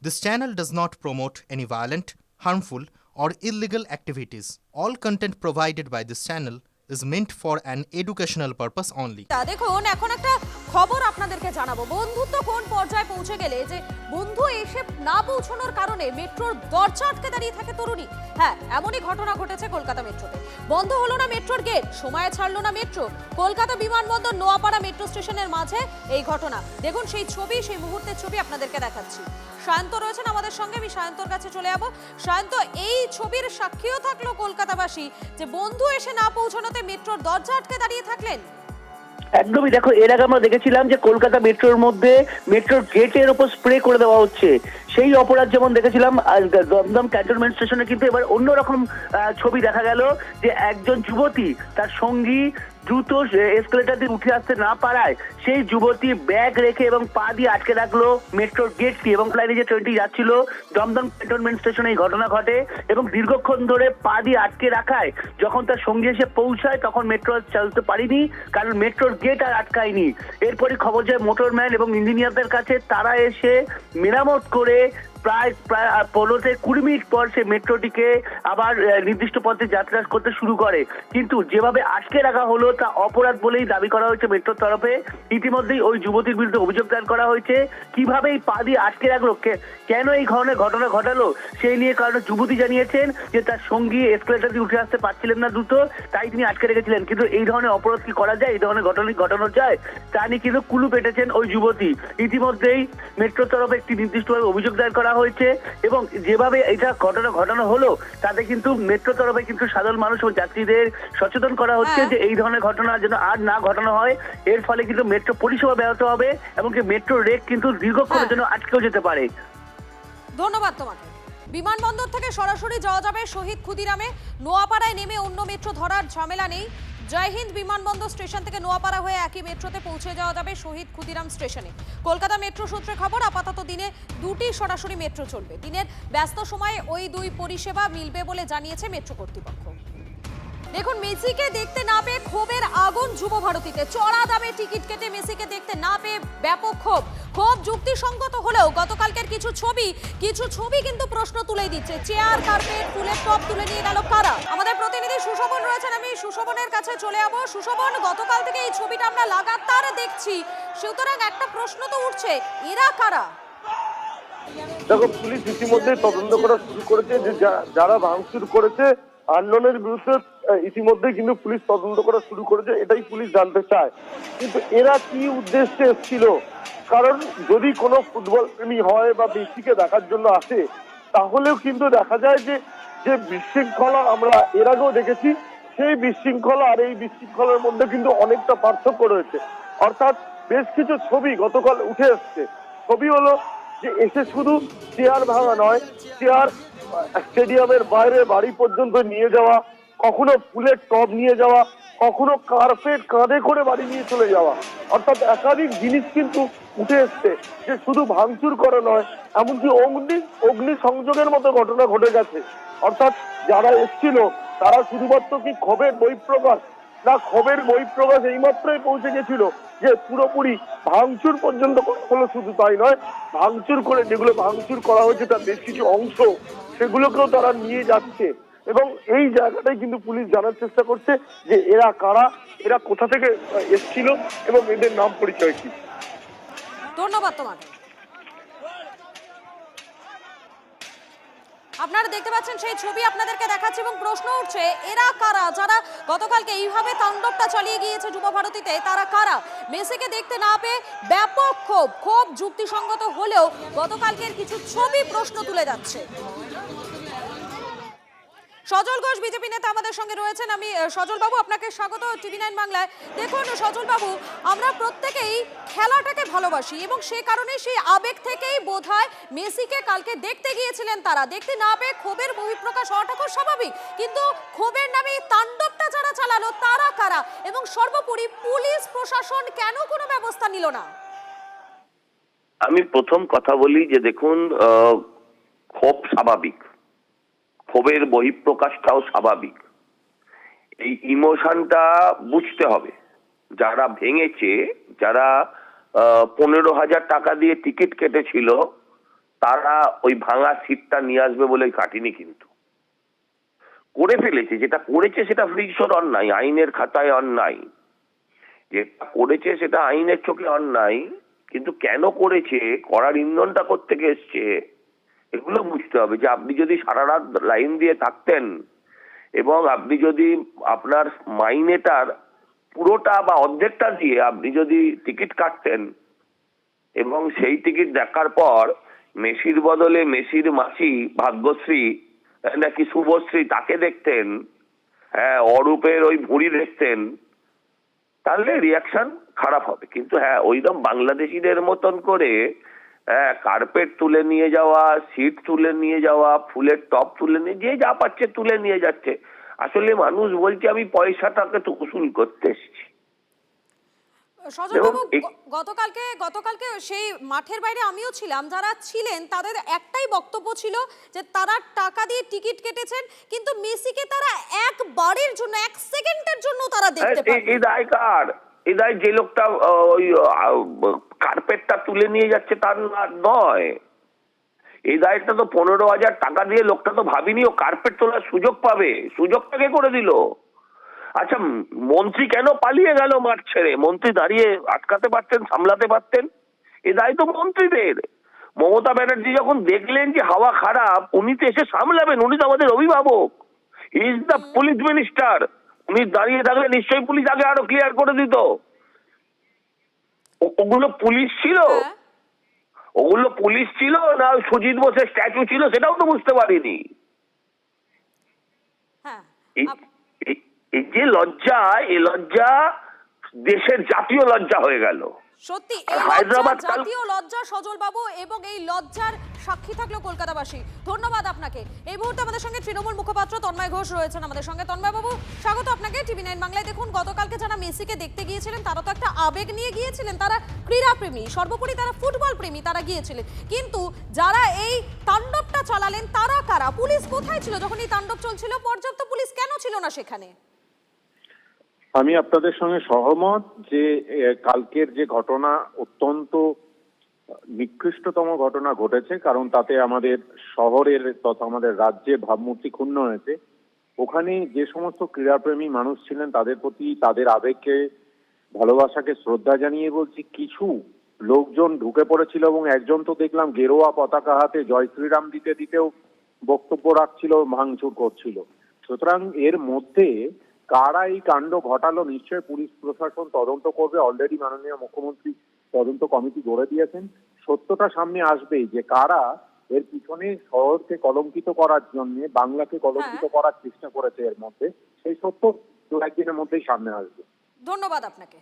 This channel does not promote any violent, harmful, or illegal activities. All content provided by this channel is meant for an educational purpose only. দেখুন এখন একটা খবর আপনাদেরকে জানাবো। বন্ধুত্ব কোন পর্যায়ে পৌঁছে গেলে যে বন্ধু এসে না পৌঁছানোর কারণে মেট্রোর দরজা আটকে দাঁড়িয়ে থাকে তরুণী। হ্যাঁ, এমনই ঘটনা ঘটেছে কলকাতা মেট্রোতে। বন্ধ হলো না মেট্রোর গেট, সময়ে ছাড়লো না মেট্রো। কলকাতা বিমানবন্দর নোয়াপাড়া মেট্রো স্টেশনের মাঝে এই ঘটনা। দেখুন সেই ছবি, সেই মুহূর্তের ছবি আপনাদেরকে দেখাচ্ছি। সায়ন্ত রয়েছেন আমাদের সঙ্গে, আমি সায়ন্তর কাছে চলে যাবো। সায়ন্ত, এই ছবির সাক্ষীও থাকলো কলকাতাবাসী যে বন্ধু এসে না পৌঁছানোতে মেট্রোর দরজা আটকে দাঁড়িয়ে থাকলেন। একদমই, দেখো এর আগে আমরা দেখেছিলাম যে কলকাতা মেট্রোর মধ্যে মেট্রোর গেটের উপর স্প্রে করে দেওয়া হচ্ছে। সেই অপরাধ যেমন দেখেছিলাম দমদম ক্যান্টনমেন্ট স্টেশনে, কিন্তু এবার অন্যরকম ছবি দেখা গেল যে একজন যুবতী তার সঙ্গী দ্রুত এসকেলেটার দিয়ে উঠে আসতে না পারায় সেই যুবতী ব্যাগ রেখে এবং পা দিয়ে আটকে রাখলো মেট্রোর গেটটি, এবং লাইনে যে ট্রেনটি যাচ্ছিল দমদম ক্যান্টনমেন্ট স্টেশনে এই ঘটনা ঘটে। এবং দীর্ঘক্ষণ ধরে পা দিয়ে আটকে রাখায় যখন তার সঙ্গী এসে পৌঁছায় তখন মেট্রো চলতে পারিনি, কারণ মেট্রোর গেট আর আটকায়নি। এরপরই খবর যায় মোটরম্যান এবং ইঞ্জিনিয়ারদের কাছে, তারা এসে মেরামত করে প্রায় 15 থেকে 20 মিনিট পর সে মেট্রোটিকে আবার নির্দিষ্ট পথে যাত্রা করতে শুরু করে। কিন্তু যেভাবে আটকে রাখা হলো তা অপরাধ বলেই দাবি করা হয়েছে মেট্রোর তরফে। ইতিমধ্যেই ওই যুবতীর বিরুদ্ধে অভিযোগ দায়ের করা হয়েছে। কিভাবে এই পা দিয়ে আটকে রাখলো, কেন এই ধরনের ঘটনা ঘটালো সেই নিয়ে কারণ যুবতী জানিয়েছেন যে তার সঙ্গী এসকেলেটার দিয়ে উঠে আসতে পারছিলেন না দ্রুত, তাই তিনি আটকে রেখেছিলেন। কিন্তু এই ধরনের অপরাধ কি করা যায়, এই ধরনের ঘটনা ঘটানো যায়, তা নিয়ে কিন্তু কুলু পেটেছেন ওই যুবতী। ইতিমধ্যেই মেট্রোর তরফে একটি নির্দিষ্টভাবে অভিযোগ দায়ের করা হয়েছে, এবং যেভাবে এটা ঘটনা ঘটানো হলো তাতে কিন্তু মেট্রো তরফে কিন্তু সাধারণ মানুষ ও যাত্রীদের সচেতন করা হচ্ছে যে এই ধরনের ঘটনা যেন আর না ঘটানো হয়। এর ফলে কিন্তু মেট্রো পরিষেবা ব্যাহত হবে এবং মেট্রো রেক কিন্তু দীর্ঘক্ষণের জন্য আটকেও যেতে পারে। ধন্যবাদ তোমাকে। বিমানবন্দর থেকে সরাসরি যাওয়া যাবে শহীদ ক্ষুদিরামে। নোয়াপাড়ায় নেমে অন্য মেট্রো ধরার ঝামেলা নেই। জয় হিন্দ বিমানবন্দর স্টেশন থেকে নোয়াপাড়া হয়ে একই মেট্রোতে পৌঁছে যাওয়া যাবে শহীদ ক্ষুদিরাম স্টেশনে। কলকাতা মেট্রো সূত্রে খবর, আপাতত দিনে দুটি সরাসরি মেট্রো চলবে। দিনের ব্যস্ত সময়ে ওই দুই পরিষেবা মিলবে বলে জানিয়েছে মেট্রো কর্তৃপক্ষ। দেখুন, মেসিকে দেখতে না পেয়ে ক্ষোভের আগুন যুব ভারতীতে। চড়া দামে টিকিট কেটে মেসিকে দেখতে না পেয়ে ব্যাপক ক্ষোভ। ক্ষোভ যুক্তিসঙ্গত হলেও গতকালকের কিছু ছবি কিন্তু প্রশ্ন তুলে দিচ্ছে। চেয়ার, কার্পেট, ফুলের টপ তুলে নিয়ে গেল কারা? আমাদের প্রতিনিধি সুশোভন রয়েছেন, আমি সুশোভনের কাছে চলে যাবো। সুশোভন, গতকাল থেকে এই ছবিটা আমরা লাগাতার দেখছি, সুতরাং একটা প্রশ্ন তো উঠছে, এরা কারা? দেখো, পুলিশ ইতিমধ্যে তদন্ত করা শুরু করেছে যে যারা ভাঙচুর করেছে আন্দোলনের বিরুদ্ধে ইতিমধ্যে কিন্তু পুলিশ তদন্ত করা শুরু করেছে, এটাই পুলিশ জানতে চায়। কিন্তু এরা কি উদ্দেশ্যে এসেছিল? কারণ যদি কোনো ফুটবল প্রেমী হয় বা মেসিকে দেখার জন্য আসে, তাহলেও কিন্তু দেখা যায় যে যে বিশৃঙ্খলা আমরা এর আগেও দেখেছি, সেই বিশৃঙ্খলা আর এই বিশৃঙ্খলার মধ্যে কিন্তু অনেকটা পার্থক্য রয়েছে। অর্থাৎ বেশ কিছু ছবি গতকাল উঠে এসছে। ছবি হলো যে এসে শুধু চেয়ার ভাঙা নয়, চেয়ার স্টেডিয়ামের বাইরে বাড়ি পর্যন্ত নিয়ে যাওয়া, কখনো ফুলের টব নিয়ে যাওয়া, কখনো কার্পেট কাঁধে করে বাড়ি নিয়ে চলে যাওয়া। অর্থাৎ একাধিক জিনিস কিন্তু উঠে এসছে, যে শুধু ভাঙচুর করা নয়, এমনকি অগ্নি সংযোগের মতো ঘটনা ঘটে গেছে। অর্থাৎ যারা এসেছিল তারা শুধুমাত্র কি ক্ষোভের বহিঃপ্রকাশ, না ক্ষোভের বহিঃপ্রকাশ এইমাত্রই পৌঁছে গেছিল যে পুরোপুরি ভাঙচুর পর্যন্ত হলো। শুধু তাই নয়, ভাঙচুর করে যেগুলো ভাঙচুর করা হয়েছে তার বেশ কিছু অংশ সেগুলোকেও তারা নিয়ে যাচ্ছে। এবং এই জায়গাটাই কিন্তু পুলিশ জানার চেষ্টা করছে যে এরা কারা, এরা কোথা থেকে এসেছিল এবং এদের নাম পরিচয় কি। ধন্যবাদ তোমাকে। আপনারা দেখতে পাচ্ছেন সেই ছবি আপনাদেরকে দেখাচ্ছে, এবং প্রশ্ন উঠছে এরা কারা? যারা গতকালকে এইভাবে তাণ্ডবটা চালিয়ে গিয়েছে যুব ভারতীতে, তারা কারা? মেসিকে দেখতে না পেয়ে ব্যাপক ক্ষোভ যুক্তিসঙ্গত হলেও গতকালকের কিছু ছবি প্রশ্ন তুলে যাচ্ছে। সজল ঘোষ বিজেপি নেতা আমাদের সঙ্গে রয়েছেন, আমি সজল বাবু আপনাকে স্বাগত টিভি9 বাংলায়। দেখুন সজল বাবু, আমরা প্রত্যেকেই খেলাটাকে ভালোবাসি এবং সে কারণে সেই আবেগ থেকেই বোধহয় মেসিকে কালকে দেখতে গিয়েছিলেন তারা। দেখতে না পেয়ে ক্ষোভের বহিঃপ্রকাশ হওয়াটা খুব স্বাভাবিক, কিন্তু ক্ষোভের নামে এই তাণ্ডবটা যারা চালালো তারা কারা, এবং সর্বোপরি পুলিশ প্রশাসন কেন কোনো ব্যবস্থা নিল না? আমি প্রথম কথা বলি যে দেখুন, ক্ষোভ স্বাভাবিক, ক্ষোভের বহিঃপ্রকাশটাও স্বাভাবিক। এই ইমোশনটা বুঝতে হবে। যারা ভেঙেছে, যারা 15,000 টাকা দিয়ে টিকিট কেটেছিল, তারা ওই ভাঙা সিটটা নিয়ে আসবে বলে কাটিনি, কিন্তু করে ফেলেছে। যেটা করেছে সেটা ভীষণ অন্যায়, আইনের খাতায় অন্যায়। যেটা করেছে সেটা আইনের চোখে অন্যায়, কিন্তু কেন করেছে, করার ইন্ধনটা কোত্থেকে এসছে, এগুলো বুঝতে হবে। যে আপনি যদি সারা রাত লাইন দিয়ে থাকতেন এবং আপনি যদি আপনার মাইনেটার পুরোটা বা অর্ধেকটা দিয়ে আপনি যদি টিকিট কাটতেন এবং সেই টিকিট দেখার পর মেসির বদলে মেসির মাসি ভাগ্যশ্রী নাকি শুভশ্রী তাকে দেখতেন, হ্যাঁ অরূপের ওই ভুঁড়ি দেখতেন, তাহলে রিয়াকশন খারাপ হবে। কিন্তু হ্যাঁ ওইরকম বাংলাদেশিদের মতন করে কার্পেট তুলে নিয়ে যাওয়া, সিট তুলে নিয়ে যাওয়া, ফুলের টপ তুলে নিয়ে, যে যা পাচ্ছে তুলে নিয়ে যাচ্ছে। আসলে মানুষ বলছে আমি পয়সাটাকে তো উসুল করতে এসেছি। সজলবাবু, গতকালকে সেই মাঠের বাইরে আমিও ছিলাম, যারা ছিলেন তাদের একটাই বক্তব্য ছিল যে তারা টাকা দিয়ে টিকিট কেটেছেন, কিন্তু মেসিকে তারা একবারের জন্য, এক সেকেন্ডের জন্য তারা দেখতে পান। এই দায় কার? এই দায় যে লোকটা ওই কার্পেটটা তুলে নিয়ে যাচ্ছে তার নয়। এই দায়টা তো 15,000 টাকা দিয়ে লোকটা তো ভাবিনি ও কার্পেট তোলার সুযোগ পাবে, সুযোগটাকে করে দিল। আচ্ছা, মন্ত্রী কেন পালিয়ে গেল মাঠ ছেড়ে? মন্ত্রী দাঁড়িয়ে আটকাতে পারতেন, সামলাতে পারতেন। এ দায় তো মন্ত্রীদের। মমতা ব্যানার্জি যখন দেখলেন যে হাওয়া খারাপ, উনি তো এসে সামলাবেন, উনি তো আমাদের অভিভাবক, ইজ দ্য পুলিশ মিনিস্টার। উনি দাঁড়িয়ে থাকলে নিশ্চয়ই পুলিশ আগে আরো ক্লিয়ার করে দিত। ওগুলো পুলিশ ছিল, ওগুলো পুলিশ ছিল না সুজিত বোসের স্ট্যাচু ছিল, সেটাও তো বুঝতে পারিনি। এই যে লজ্জা, এই লজ্জা দেশের জাতীয় লজ্জা হয়ে গেল। সত্যি হায়দ্রাবাদ জাতীয় লজ্জা সজল বাবু, এবং এই লজ্জার সাক্ষী থাকলো কলকাতাবাসী। ধন্যবাদ আপনাকে। এই মুহূর্তে আমাদের সঙ্গে তৃণমূল মুখপাত্র তন্ময় ঘোষ রয়েছেন আমাদের সঙ্গে। তন্ময় বাবু, স্বাগত আপনাকে টিভি9 বাংলায়। দেখুন, গতকালকে যারা মেসিকে দেখতে গিয়েছিলেন তারা তো একটা আবেগ নিয়ে গিয়েছিলেন, তারা ক্রীড়াপ্রেমী, সর্বোপরি তারা ফুটবল প্রেমী, তারা গিয়েছিলেন। কিন্তু যারা এই তাণ্ডবটা চালালেন তারা কারা? পুলিশ কোথায় ছিল যখন এই তাণ্ডব চলছিল? পর্যাপ্ত পুলিশ কেন ছিল না সেখানে? আমি আপনাদের সঙ্গে সহমত যে কালকের যে ঘটনা অত্যন্ত নিকৃষ্টতম ঘটনা ঘটেছে, কারণ তাতে আমাদের শহরের তথা আমাদের রাজ্যের ভাবমূর্তি ক্ষুণ্ণ হয়েছে। ওখানে যে সমস্ত ক্রীড়াপ্রেমী মানুষ ছিলেন তাদের প্রতি তাদের আবেগকে, ভালোবাসাকে শ্রদ্ধা জানিয়ে বলছি, কিছু লোকজন ঢুকে পড়েছিল এবং একজন তো দেখলাম গেরুয়া পতাকা হাতে জয় শ্রীরাম দিতে দিতেও বক্তব্য রাখছিল, ভাঙচুর করছিল। সুতরাং এর মধ্যে কারা এই কাণ্ড ঘটালো নিশ্চয়ই পুলিশ প্রশাসন তদন্ত করবে। অলরেডি মাননীয় মুখ্যমন্ত্রী তদন্ত কমিটি গড়ে দিয়েছেন। সত্যটা সামনে আসবেই যে কারা এর পিছনে শহরকে কলঙ্কিত করার জন্য, বাংলাকে কলঙ্কিত করার চেষ্টা করেছে এর মধ্যে। সেই সত্য দু একদিনের মধ্যেই সামনে আসবে। ধন্যবাদ আপনাকে।